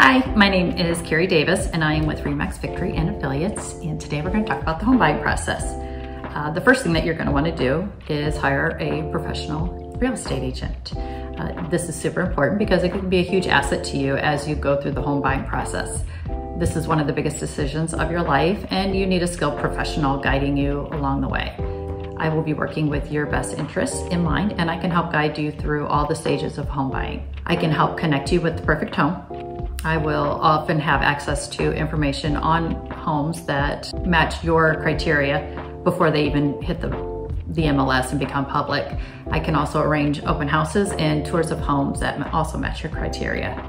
Hi, my name is Carrie Davis and I am with Remax Victory and Affiliates, and today we're going to talk about the home buying process. The first thing that you're going to want to do is hire a professional real estate agent. This is super important because it can be a huge asset to you as you go through the home buying process. This is one of the biggest decisions of your life and you need a skilled professional guiding you along the way. I will be working with your best interests in mind, and I can help guide you through all the stages of home buying. I can help connect you with the perfect home. I will often have access to information on homes that match your criteria before they even hit the MLS and become public. I can also arrange open houses and tours of homes that also match your criteria.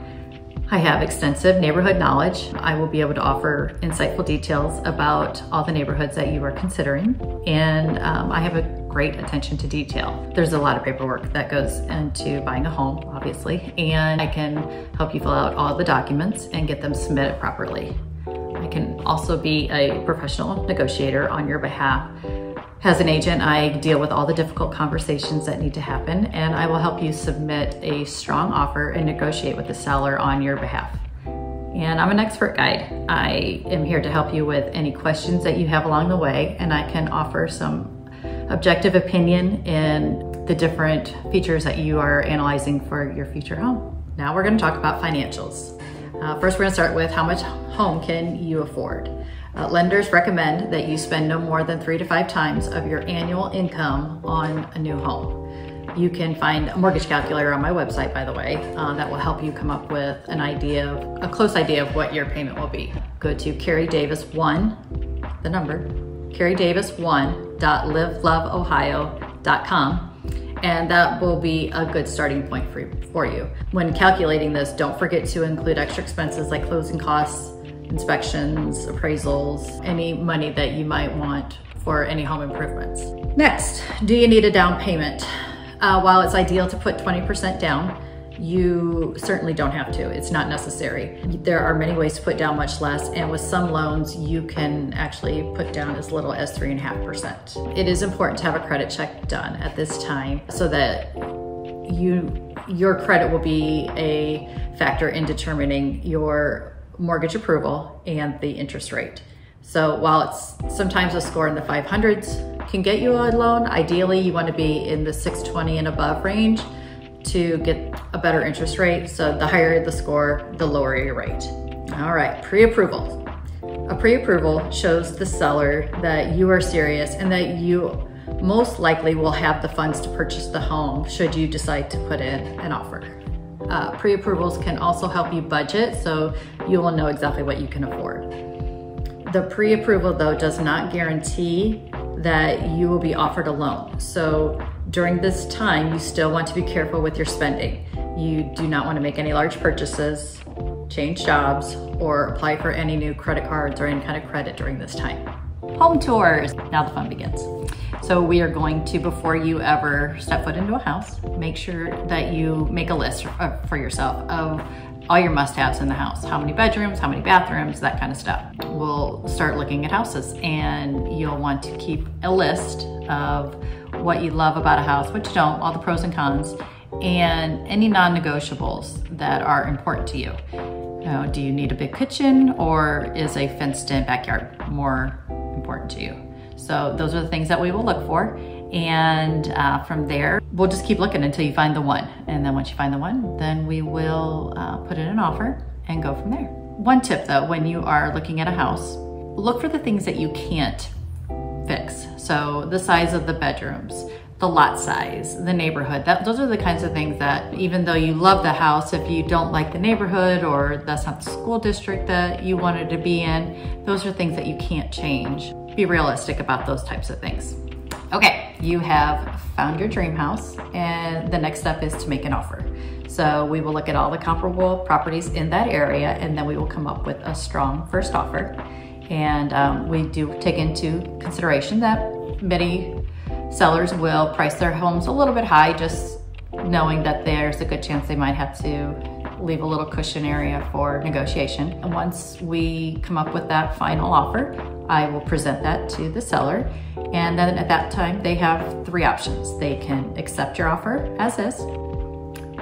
I have extensive neighborhood knowledge. I will be able to offer insightful details about all the neighborhoods that you are considering, and I have a great attention to detail. There's a lot of paperwork that goes into buying a home, obviously, and I can help you fill out all the documents and get them submitted properly. I can also be a professional negotiator on your behalf. As an agent, I deal with all the difficult conversations that need to happen, and I will help you submit a strong offer and negotiate with the seller on your behalf. And I'm an expert guide. I am here to help you with any questions that you have along the way, and I can offer some objective opinion in the different features that you are analyzing for your future home. Now we're going to talk about financials. First, we're going to start with how much home can you afford. Lenders recommend that you spend no more than 3 to 5 times of your annual income on a new home. You can find a mortgage calculator on my website, by the way, that will help you come up with a close idea of what your payment will be. Go to carriedavis1, the number, carriedavis1.liveloveohio.com, and that will be a good starting point for you. When calculating this, don't forget to include extra expenses like closing costs, inspections, appraisals, any money that you might want for any home improvements. Next, do you need a down payment? While it's ideal to put 20% down, you certainly don't have to. It's not necessary. There are many ways to put down much less, and with some loans, you can actually put down as little as 3.5%. It is important to have a credit check done at this time so that your credit will be a factor in determining your mortgage approval and the interest rate. So while it's sometimes a score in the 500s can get you a loan, ideally you want to be in the 620 and above range to get a better interest rate. So the higher the score, the lower your rate. All right, pre-approval. A pre-approval shows the seller that you are serious and that you most likely will have the funds to purchase the home should you decide to put in an offer. Pre-approvals can also help you budget, so you will know exactly what you can afford. The pre-approval, though, does not guarantee that you will be offered a loan. So during this time, you still want to be careful with your spending. You do not want to make any large purchases, change jobs, or apply for any new credit cards or any kind of credit during this time. Home tours, now the fun begins. So we are going to, before you ever step foot into a house, make sure that you make a list for yourself of all your must-haves in the house. How many bedrooms, how many bathrooms, that kind of stuff. We'll start looking at houses, and you'll want to keep a list of what you love about a house, what you don't, all the pros and cons, and any non-negotiables that are important to you. Do you need a big kitchen, or is a fenced-in backyard more important to you? So those are the things that we will look for, and from there we'll just keep looking until you find the one, and then once you find the one, then we will put in an offer and go from there. One tip though, when you are looking at a house, look for the things that you can't fix. So the size of the bedrooms, the lot size, the neighborhood, those are the kinds of things that even though you love the house, if you don't like the neighborhood or that's not the school district that you wanted to be in, those are things that you can't change. Be realistic about those types of things. Okay, you have found your dream house, and the next step is to make an offer. So we will look at all the comparable properties in that area, and then we will come up with a strong first offer. And we do take into consideration that many sellers will price their homes a little bit high, just knowing that there's a good chance they might have to leave a little cushion area for negotiation. And once we come up with that final offer, I will present that to the seller. And then at that time, they have 3 options. They can accept your offer as is,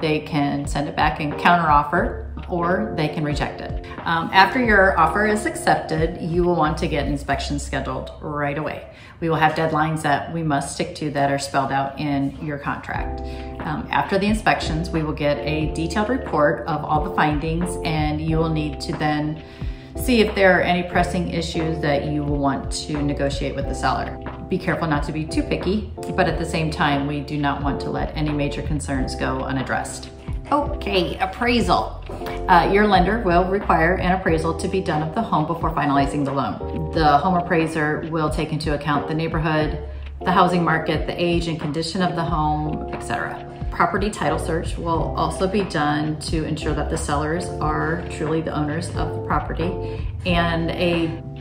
they can send it back and counter offer, or they can reject it. After your offer is accepted, you will want to get inspections scheduled right away. We will have deadlines that we must stick to that are spelled out in your contract. After the inspections, we will get a detailed report of all the findings, and you will need to then see if there are any pressing issues that you will want to negotiate with the seller. Be careful not to be too picky, but at the same time, we do not want to let any major concerns go unaddressed. Okay, appraisal. Your lender will require an appraisal to be done of the home before finalizing the loan. The home appraiser will take into account the neighborhood, the housing market, the age and condition of the home, etc. Property title search will also be done to ensure that the sellers are truly the owners of the property, and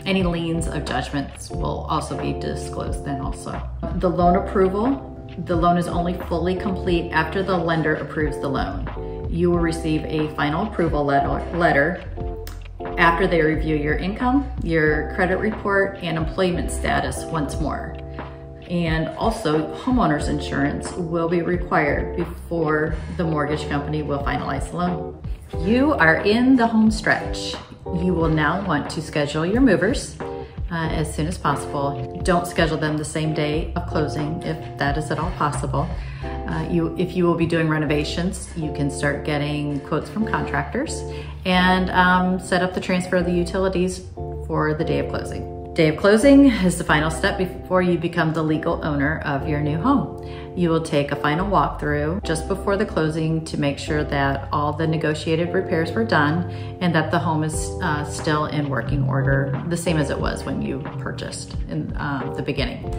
any liens of judgments will also be disclosed then also. The loan approval. The loan is only fully complete after the lender approves the loan. You will receive a final approval letter after they review your income, your credit report, and employment status once more. And also, homeowner's insurance will be required before the mortgage company will finalize the loan. You are in the home stretch. You will now want to schedule your movers as soon as possible. Don't schedule them the same day of closing if that is at all possible. If you will be doing renovations, you can start getting quotes from contractors and set up the transfer of the utilities for the day of closing. Day of closing is the final step before you become the legal owner of your new home. You will take a final walkthrough just before the closing to make sure that all the negotiated repairs were done and that the home is still in working order, the same as it was when you purchased in the beginning.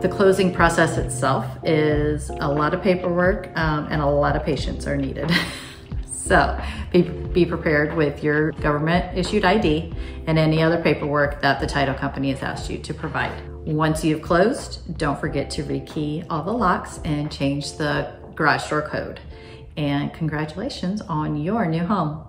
The closing process itself is a lot of paperwork and a lot of patience are needed. So be prepared with your government issued ID and any other paperwork that the title company has asked you to provide. Once you've closed, don't forget to rekey all the locks and change the garage door code. And congratulations on your new home.